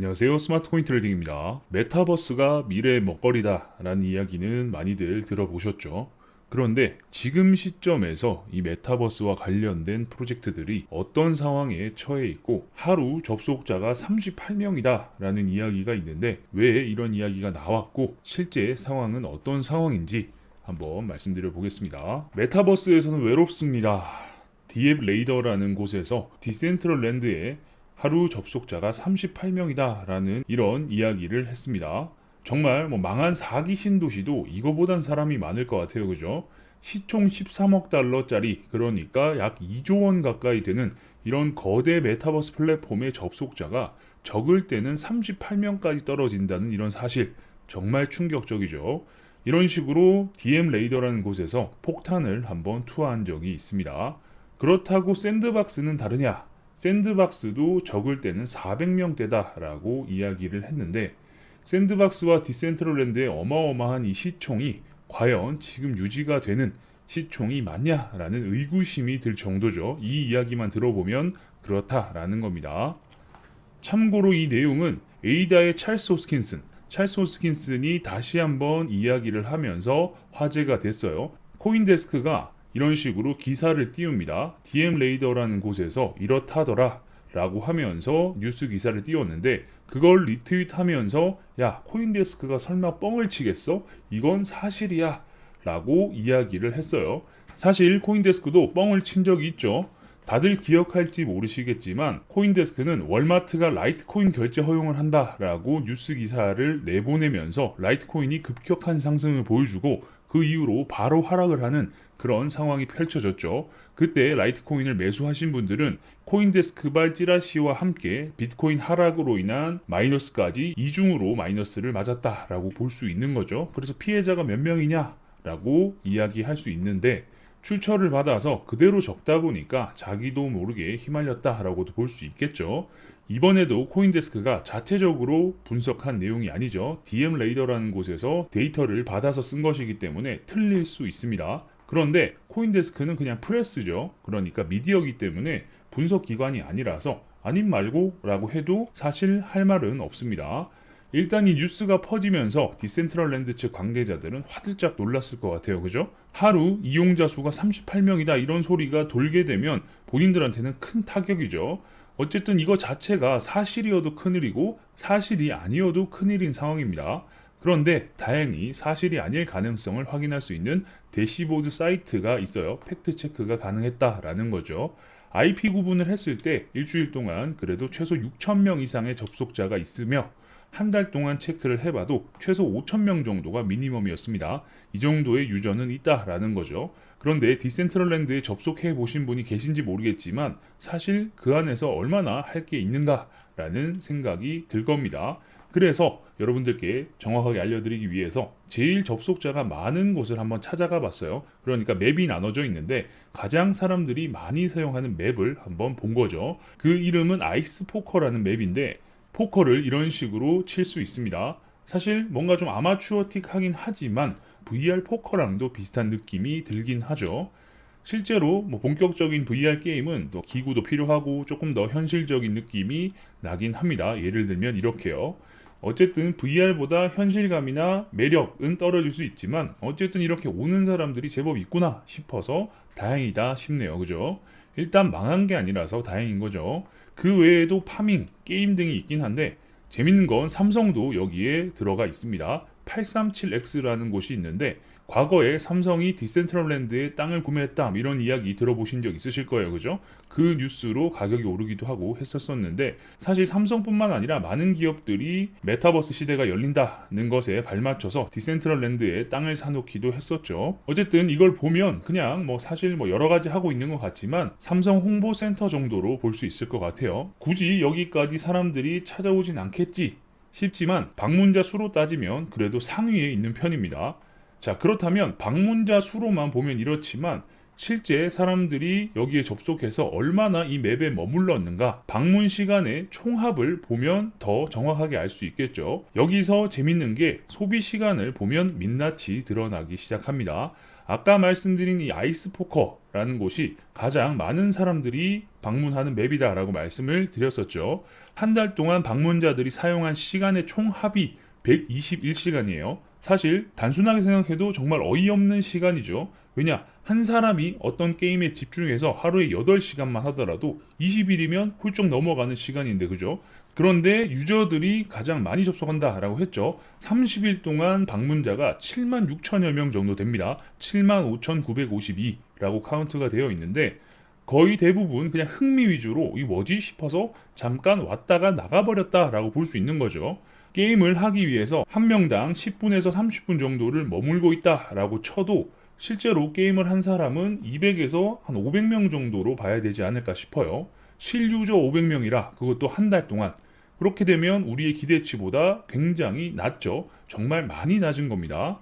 안녕하세요. 스마트코인 트레이딩입니다. 메타버스가 미래의 먹거리다 라는 이야기는 많이들 들어보셨죠? 그런데 지금 시점에서 이 메타버스와 관련된 프로젝트들이 어떤 상황에 처해 있고 하루 접속자가 38명이다 라는 이야기가 있는데 왜 이런 이야기가 나왔고 실제 상황은 어떤 상황인지 한번 말씀드려 보겠습니다. 메타버스에서는 외롭습니다. 디앱 레이더라는 곳에서 디센트럴랜드에 하루 접속자가 38명이다 라는 이런 이야기를 했습니다. 정말 망한 사기 신도시도 이거보단 사람이 많을 것 같아요. 그죠? 시총 13억 달러짜리, 그러니까 약 2조 원 가까이 되는 이런 거대 메타버스 플랫폼의 접속자가 적을 때는 38명까지 떨어진다는 이런 사실, 정말 충격적이죠. 이런 식으로 DM 레이더라는 곳에서 폭탄을 한번 투하한 적이 있습니다. 그렇다고 샌드박스는 다르냐? 샌드박스도 적을 때는 400명대다라고 이야기를 했는데 샌드박스와 디센트럴랜드의 어마어마한 이 시총이 과연 지금 유지가 되는 시총이 맞냐라는 의구심이 들 정도죠. 이 이야기만 들어보면 그렇다라는 겁니다. 참고로 이 내용은 에이다의 찰스 호스킨슨이 다시 한번 이야기를 하면서 화제가 됐어요. 코인데스크가 이런 식으로 기사를 띄웁니다. DM 레이더라는 곳에서 이렇다더라 라고 하면서 뉴스 기사를 띄웠는데 그걸 리트윗하면서 야, 코인데스크가 설마 뻥을 치겠어? 이건 사실이야 라고 이야기를 했어요. 사실 코인데스크도 뻥을 친 적이 있죠. 다들 기억할지 모르시겠지만 코인데스크는 월마트가 라이트코인 결제 허용을 한다라고 뉴스 기사를 내보내면서 라이트코인이 급격한 상승을 보여주고 그 이후로 바로 하락을 하는 그런 상황이 펼쳐졌죠. 그때 라이트코인을 매수하신 분들은 코인데스크발 찌라시와 함께 비트코인 하락으로 인한 마이너스까지 이중으로 마이너스를 맞았다라고 볼 수 있는 거죠. 그래서 피해자가 몇 명이냐라고 이야기할 수 있는데 출처를 받아서 그대로 적다 보니까 자기도 모르게 휘말렸다라고도 볼 수 있겠죠. 이번에도 코인데스크가 자체적으로 분석한 내용이 아니죠. DM 레이더라는 곳에서 데이터를 받아서 쓴 것이기 때문에 틀릴 수 있습니다. 그런데 코인데스크는 그냥 프레스죠. 그러니까 미디어이기 때문에 분석 기관이 아니라서 아님 말고 라고 해도 사실 할 말은 없습니다. 일단 이 뉴스가 퍼지면서 디센트럴랜드 측 관계자들은 화들짝 놀랐을 것 같아요. 그죠? 하루 이용자 수가 38명이다 이런 소리가 돌게 되면 본인들한테는 큰 타격이죠. 어쨌든 이거 자체가 사실이어도 큰일이고 사실이 아니어도 큰일인 상황입니다. 그런데 다행히 사실이 아닐 가능성을 확인할 수 있는 대시보드 사이트가 있어요. 팩트 체크가 가능했다라는 거죠. IP 구분을 했을 때 일주일 동안 그래도 최소 6,000명 이상의 접속자가 있으며 한 달 동안 체크를 해봐도 최소 5,000명 정도가 미니멈이었습니다. 이 정도의 유저는 있다라는 거죠. 그런데 디센트럴랜드에 접속해 보신 분이 계신지 모르겠지만 사실 그 안에서 얼마나 할 게 있는가라는 생각이 들 겁니다. 그래서 여러분들께 정확하게 알려드리기 위해서 제일 접속자가 많은 곳을 한번 찾아가 봤어요. 그러니까 맵이 나눠져 있는데 가장 사람들이 많이 사용하는 맵을 한번 본 거죠. 그 이름은 아이스 포커라는 맵인데 포커를 이런 식으로 칠 수 있습니다. 사실 뭔가 좀 아마추어틱하긴 하지만 VR 포커랑도 비슷한 느낌이 들긴 하죠. 실제로 본격적인 VR 게임은 또 기구도 필요하고 조금 더 현실적인 느낌이 나긴 합니다. 예를 들면 이렇게요. 어쨌든 VR보다 현실감이나 매력은 떨어질 수 있지만 어쨌든 이렇게 오는 사람들이 제법 있구나 싶어서 다행이다 싶네요. 그죠? 일단 망한 게 아니라서 다행인 거죠. 그 외에도 파밍, 게임 등이 있긴 한데 재밌는 건 삼성도 여기에 들어가 있습니다. 837X라는 곳이 있는데 과거에 삼성이 디센트럴랜드에 땅을 구매했다 이런 이야기 들어보신 적 있으실 거예요. 그죠? 그 뉴스로 가격이 오르기도 하고 했었었는데 사실 삼성뿐만 아니라 많은 기업들이 메타버스 시대가 열린다는 것에 발맞춰서 디센트럴랜드에 땅을 사놓기도 했었죠. 어쨌든 이걸 보면 그냥 사실 여러 가지 하고 있는 것 같지만 삼성 홍보센터 정도로 볼 수 있을 것 같아요. 굳이 여기까지 사람들이 찾아오진 않겠지 싶지만 방문자 수로 따지면 그래도 상위에 있는 편입니다. 자, 그렇다면 방문자 수로만 보면 이렇지만 실제 사람들이 여기에 접속해서 얼마나 이 맵에 머물렀는가 방문 시간의 총합을 보면 더 정확하게 알 수 있겠죠. 여기서 재밌는 게 소비 시간을 보면 민낯이 드러나기 시작합니다. 아까 말씀드린 이 아이스포커라는 곳이 가장 많은 사람들이 방문하는 맵이다라고 말씀을 드렸었죠. 한 달 동안 방문자들이 사용한 시간의 총 합이 121시간이에요. 사실 단순하게 생각해도 정말 어이없는 시간이죠. 왜냐? 한 사람이 어떤 게임에 집중해서 하루에 8시간만 하더라도 20일이면 훌쩍 넘어가는 시간인데, 그죠? 그런데 유저들이 가장 많이 접속한다라고 했죠. 30일 동안 방문자가 7만 6천여 명 정도 됩니다. 7만 5,952라고 카운트가 되어 있는데, 거의 대부분 그냥 흥미 위주로 이 뭐지 싶어서 잠깐 왔다가 나가버렸다라고 볼 수 있는 거죠. 게임을 하기 위해서 한 명당 10분에서 30분 정도를 머물고 있다라고 쳐도 실제로 게임을 한 사람은 200에서 한 500명 정도로 봐야 되지 않을까 싶어요. 실유저 500명이라 그것도 한 달 동안. 그렇게 되면 우리의 기대치보다 굉장히 낮죠. 정말 많이 낮은 겁니다.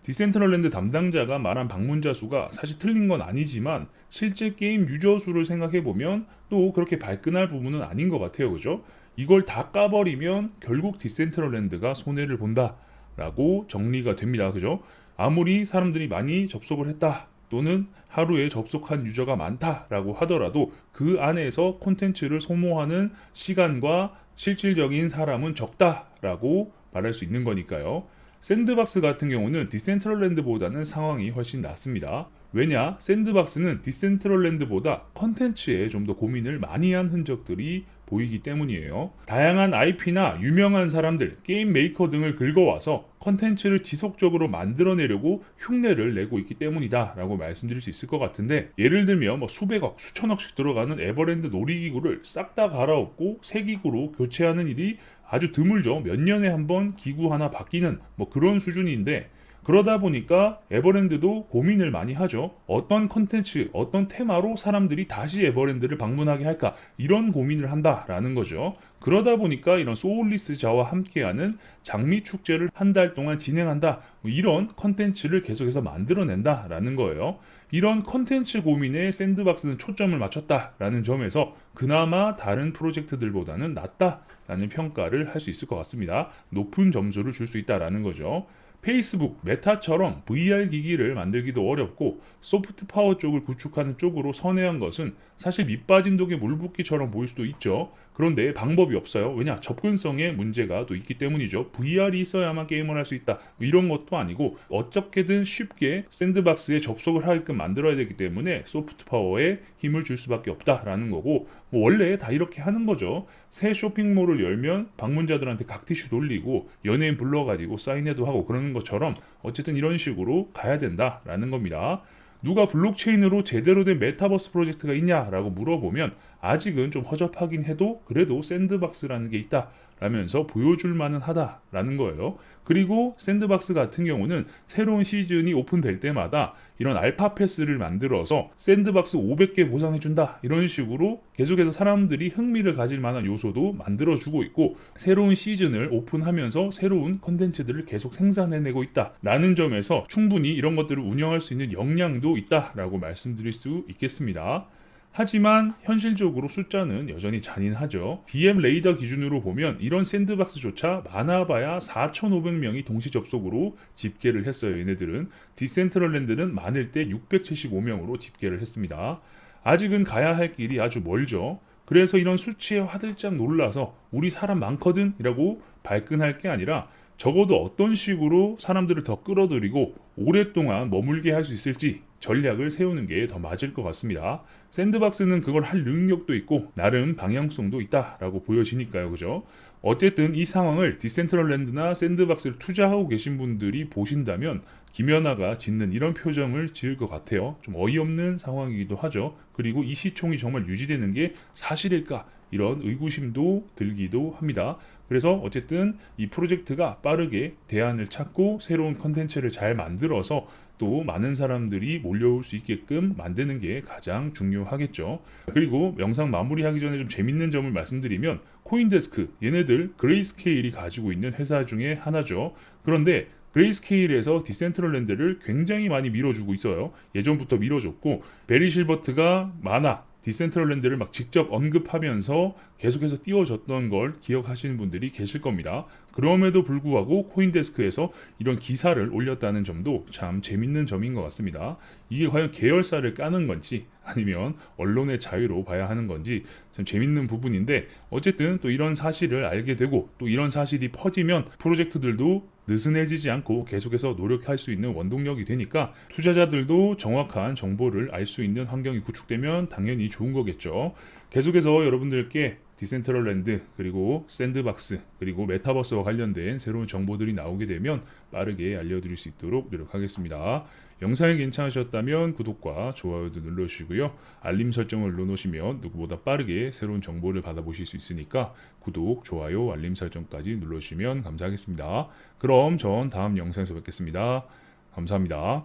디센트럴랜드 담당자가 말한 방문자 수가 사실 틀린 건 아니지만 실제 게임 유저 수를 생각해보면 또 그렇게 발끈할 부분은 아닌 것 같아요. 그죠? 이걸 다 까버리면 결국 디센트럴랜드가 손해를 본다라고 정리가 됩니다. 그죠? 아무리 사람들이 많이 접속을 했다 또는 하루에 접속한 유저가 많다라고 하더라도 그 안에서 콘텐츠를 소모하는 시간과 실질적인 사람은 적다라고 말할 수 있는 거니까요. 샌드박스 같은 경우는 디센트럴랜드보다는 상황이 훨씬 낫습니다. 왜냐? 샌드박스는 디센트럴랜드보다 컨텐츠에 좀 더 고민을 많이 한 흔적들이 보이기 때문이에요. 다양한 IP나 유명한 사람들, 게임 메이커 등을 긁어와서 컨텐츠를 지속적으로 만들어내려고 흉내를 내고 있기 때문이다 라고 말씀드릴 수 있을 것 같은데, 예를 들면 뭐 수백억, 수천억씩 들어가는 에버랜드 놀이기구를 싹 다 갈아엎고 새 기구로 교체하는 일이 아주 드물죠. 몇 년에 한 번 기구 하나 바뀌는 뭐 그런 수준인데, 그러다 보니까 에버랜드도 고민을 많이 하죠. 어떤 컨텐츠, 어떤 테마로 사람들이 다시 에버랜드를 방문하게 할까, 이런 고민을 한다라는 거죠. 그러다 보니까 이런 소울리스자와 함께하는 장미 축제를 한 달 동안 진행한다, 뭐 이런 컨텐츠를 계속해서 만들어낸다라는 거예요. 이런 컨텐츠 고민에 샌드박스는 초점을 맞췄다라는 점에서 그나마 다른 프로젝트들보다는 낫다라는 평가를 할 수 있을 것 같습니다. 높은 점수를 줄 수 있다라는 거죠. 페이스북, 메타처럼 VR 기기를 만들기도 어렵고 소프트 파워 쪽을 구축하는 쪽으로 선회한 것은 사실 밑빠진 독에 물 붓기처럼 보일 수도 있죠. 그런데 방법이 없어요. 왜냐? 접근성에 문제가 또 있기 때문이죠. VR이 있어야만 게임을 할 수 있다, 뭐 이런 것도 아니고 어떻게든 쉽게 샌드박스에 접속을 하게끔 만들어야 되기 때문에 소프트 파워에 힘을 줄 수밖에 없다라는 거고, 뭐 원래 다 이렇게 하는 거죠. 새 쇼핑몰을 열면 방문자들한테 각티슈 돌리고 연예인 불러가지고 사인회도 하고 그러는 것처럼 어쨌든 이런 식으로 가야 된다라는 겁니다. 누가 블록체인으로 제대로 된 메타버스 프로젝트가 있냐라고 물어보면 아직은 좀 허접하긴 해도 그래도 샌드박스라는 게 있다 라면서 보여줄 만은 하다라는 거예요. 그리고 샌드박스 같은 경우는 새로운 시즌이 오픈될 때마다 이런 알파 패스를 만들어서 샌드박스 500개 보상해준다, 이런 식으로 계속해서 사람들이 흥미를 가질 만한 요소도 만들어주고 있고, 새로운 시즌을 오픈하면서 새로운 컨텐츠들을 계속 생산해내고 있다라는 점에서 충분히 이런 것들을 운영할 수 있는 역량도 있다라고 말씀드릴 수 있겠습니다. 하지만 현실적으로 숫자는 여전히 잔인하죠. DM 레이더 기준으로 보면 이런 샌드박스조차 많아봐야 4,500명이 동시 접속으로 집계를 했어요. 얘네들은. 디센트럴랜드는 많을 때 675명으로 집계를 했습니다. 아직은 가야 할 길이 아주 멀죠. 그래서 이런 수치에 화들짝 놀라서 우리 사람 많거든 이라고 발끈할 게 아니라 적어도 어떤 식으로 사람들을 더 끌어들이고 오랫동안 머물게 할 수 있을지 전략을 세우는 게 더 맞을 것 같습니다. 샌드박스는 그걸 할 능력도 있고 나름 방향성도 있다라고 보여지니까요. 그죠? 어쨌든 이 상황을 디센트럴랜드나 샌드박스를 투자하고 계신 분들이 보신다면 김연아가 짓는 이런 표정을 지을 것 같아요. 좀 어이없는 상황이기도 하죠. 그리고 이 시총이 정말 유지되는 게 사실일까? 이런 의구심도 들기도 합니다. 그래서 어쨌든 이 프로젝트가 빠르게 대안을 찾고 새로운 컨텐츠를 잘 만들어서 또 많은 사람들이 몰려올 수 있게끔 만드는 게 가장 중요하겠죠. 그리고 영상 마무리하기 전에 좀 재밌는 점을 말씀드리면 코인데스크, 얘네들 그레이스케일이 가지고 있는 회사 중에 하나죠. 그런데 그레이스케일에서 디센트럴랜드를 굉장히 많이 밀어주고 있어요. 예전부터 밀어줬고 베리 실버트가 만화, 디센트럴랜드를 막 직접 언급하면서 계속해서 띄워줬던 걸 기억하시는 분들이 계실 겁니다. 그럼에도 불구하고 코인데스크에서 이런 기사를 올렸다는 점도 참 재밌는 점인 것 같습니다. 이게 과연 계열사를 까는 건지 아니면 언론의 자유로 봐야 하는 건지 참 재밌는 부분인데, 어쨌든 또 이런 사실을 알게 되고 또 이런 사실이 퍼지면 프로젝트들도 느슨해지지 않고 계속해서 노력할 수 있는 원동력이 되니까 투자자들도 정확한 정보를 알 수 있는 환경이 구축되면 당연히 좋은 거겠죠. 계속해서 여러분들께 디센트럴랜드 그리고 샌드박스 그리고 메타버스와 관련된 새로운 정보들이 나오게 되면 빠르게 알려드릴 수 있도록 노력하겠습니다. 영상이 괜찮으셨다면 구독과 좋아요도 눌러주시고요. 알림 설정을 눌러놓으시면 누구보다 빠르게 새로운 정보를 받아보실 수 있으니까 구독, 좋아요, 알림 설정까지 눌러주시면 감사하겠습니다. 그럼 전 다음 영상에서 뵙겠습니다. 감사합니다.